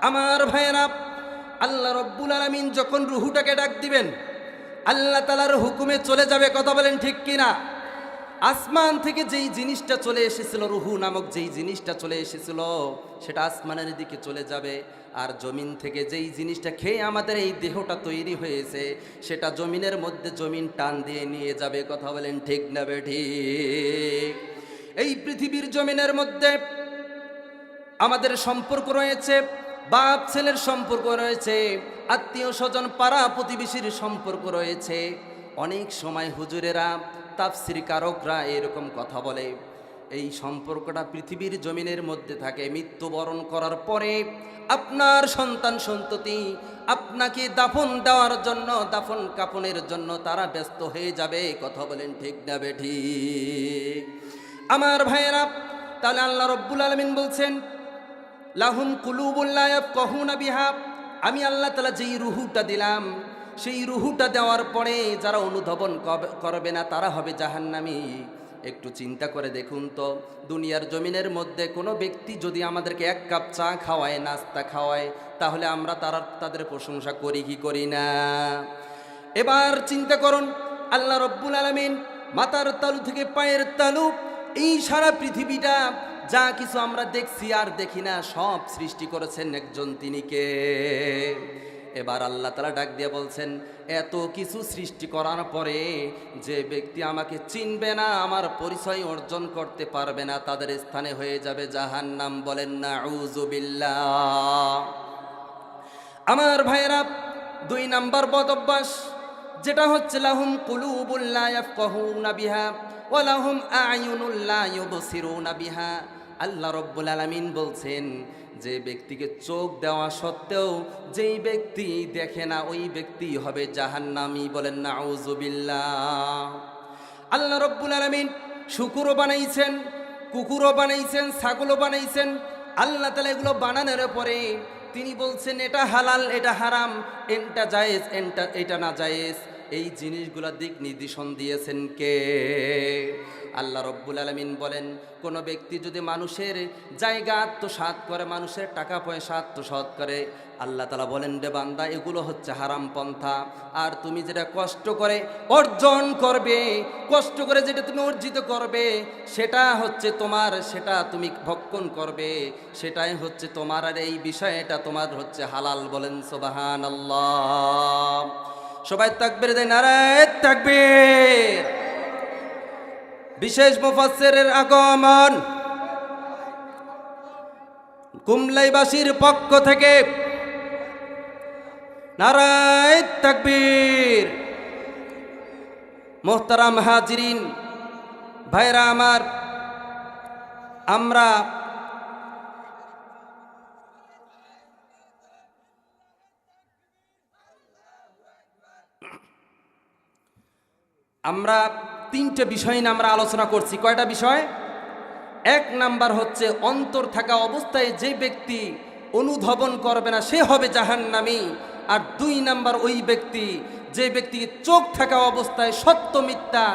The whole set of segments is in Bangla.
আমার ভাইয়েরা, আল্লাহ রব্বুল আলামিন যখন রুহুটাকে ডাক দিবেন, আল্লাহ তাআলার হুকুমে চলে যাবে। কথা বলেন ঠিক কিনা? আসমান থেকে যেই জিনিসটা চলে এসেছিল, রুহু নামক যেই জিনিসটা চলে এসেছিল, সেটা আসমানের দিকে চলে যাবে। আর জমিন থেকে যেই জিনিসটা খেয়ে আমাদের এই দেহটা তৈরি হয়েছে, সেটা জমিনের মধ্যে জমিন টান দিয়ে নিয়ে যাবে। কথা বলেন ঠিক না বেঠিক? এই পৃথিবীর জমিনের মধ্যে আমাদের সম্পর্ক রয়েছে, বাপ ছেলের সম্পর্ক রয়েছে, আত্মীয় স্বজন পাড়া প্রতিবেশীর সম্পর্ক রয়েছে। অনেক সময় হুজুরেরা, তাফসীর কারকরা এরকম কথা বলে, এই সম্পর্কটা পৃথিবীর জমিনের মধ্যে থাকে। মৃত্যুবরণ করার পরে আপনার সন্তান সন্ততি আপনাকে দাফন দেওয়ার জন্য, দাফন কাফনের জন্য তারা ব্যস্ত হয়ে যাবে। কথা বলেন ঠিক না বেঠিক? আমার ভাইয়েরা, তাহলে আল্লাহ রব্বুল আলামিন বলছেন, লাহুম কুলুবুন লা ইয়াফকাহুনা বিহা। আমি আল্লাহ তাআলা যেই রুহুটা দিলাম, সেই রুহুটা দেওয়ার পরে যারা অনুধাবন করবে না তারা হবে জাহান্নামী। একটু চিন্তা করে দেখুন তো, দুনিয়ার জমিনের মধ্যে কোনো ব্যক্তি যদি আমাদেরকে এক কাপ চা খাওয়ায়, নাস্তা খাওয়ায়, তাহলে আমরা তাদের প্রশংসা করি কি করি না? এবার চিন্তা করুন, আল্লাহ রব্বুল আলামিন মাথার তালু থেকে পায়ের তালু, এই সারা পৃথিবীটা যা কিছু আমরা দেখছি আর দেখি না, সব সৃষ্টি করেছেন একজন, তিনি কে? এবার আল্লাহ তাআলা ডাক দিয়ে বলছেন, এত কিছু সৃষ্টি করার পরে যে ব্যক্তি আমাকে চিনবে না, আমার পরিচয় অর্জন করতে পারবে না, তাদের স্থানে হয়ে যাবে জাহান্নাম। বলেন নাউযুবিল্লাহ। আমার ভাইয়েরা, 2 নাম্বার বদ অভ্যাস যেটা হচ্ছে লাহুম কুলুবুন লা ইয়াফকাহুনা বিহা ওয়া লাহুম আ'য়ুনুন লা ইউবসিরুনা বিহা। আল্লাহ রব্বুল আলামিন বলছেন, যে ব্যক্তিকে চোখ দেওয়া সত্ত্বেও যেই ব্যক্তি দেখে না, ওই ব্যক্তি হবে জাহান্নামী। বলেন নাউযুবিল্লাহ। আল্লাহ রব্বুল আলামিন শুকুরও বানাইছেন, কুকুরও বানাইছেন, ছাগলও বানাইছেন। আল্লাহ তাআলা এগুলো বানানোর পরে তিনি বলছেন, এটা হালাল, এটা হারাম, এটা জায়েজ, এটা না জায়েজ। এই জিনিসগুলোর দিক নির্দেশন দিয়েছেন কে? আল্লাহ রব্বুল আলামিন বলেন, কোনো ব্যক্তি যদি মানুষের জায়গা আত্মসাৎ করে, মানুষের টাকা পয়সা আত্মসাৎ করে, আল্লাহ তাআলা বলেন, রে বান্দা, এগুলো হচ্ছে হারাম পন্থা। আর তুমি যেটা কষ্ট করে অর্জন করবে, কষ্ট করে যেটা তুমি অর্জিত করবে, সেটা হচ্ছে তোমার, সেটা তুমি ভক্ষণ করবে, সেটাই হচ্ছে তোমার। আর এই বিষয়টা তোমার হচ্ছে হালাল। বলেন সুবহানাল্লাহ। সবাই তাকবীর দেন, নারায়ে তাকবীর। বিশেষ মুফাসসিরের আগমন, কুমলাইবাসীর পক্ষ থেকে নারায়ে তাকবীর। মুহতারাম হাজিরিন, ভাইরা আমার, আমরা 3টে বিষয় নিয়ে আমরা আলোচনা করছি। কয়টা বিষয়? 1 নাম্বার হচ্ছে অন্তর থাকা অবস্থায় যে ব্যক্তি অনুধাবন করবে না, সে হবে জাহান্নামী। আর 2 নাম্বার, ওই ব্যক্তি যে ব্যক্তি চোখ থাকা অবস্থায় সত্য মিথ্যা,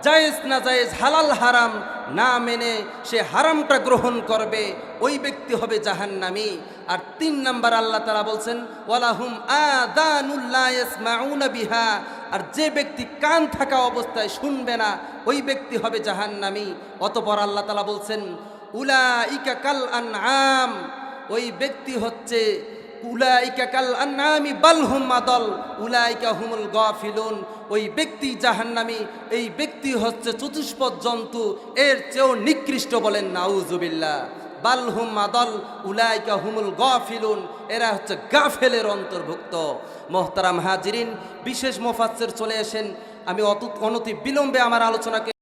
জায়েজ না জায়েজ, হালাল হারাম না মেনে সে হারামটা গ্রহণ করবে, ওই ব্যক্তি হবে জাহান্নামী। আর 3 নাম্বার আল্লাহ তাআলা বলছেন, ওয়ালাহুম আযানুল লা ইয়াসমাউনা বিহা। আর যে ব্যক্তি কান থাকা অবস্থায় শুনবে না, ওই ব্যক্তি হবে জাহান্নামী। অতঃপর আল্লাহ তাআলা বলছেন, উলাইকা কাল আনআম। ওই ব্যক্তি হচ্ছে উলাইকা কাল আনআমি বাল হুম আদল উলাইকা হুমুল গাফিলুন। ওই ব্যক্তি জাহান্নামী, এই ব্যক্তি হচ্ছে চতুষ্পদ জন্তু, এর চেয়েও নিকৃষ্ট। বলেন নাউযুবিল্লাহ। বাল হুম আদল উলাইকা হুমুল গাফিলুন, এরা হচ্ছে গাফেলের অন্তর্ভুক্ত। মুহতারাম হাজিরিন, বিশেষ মুফাসসির চলে আসেন। আমি অনতি বিলম্বে আমার আলোচনাকে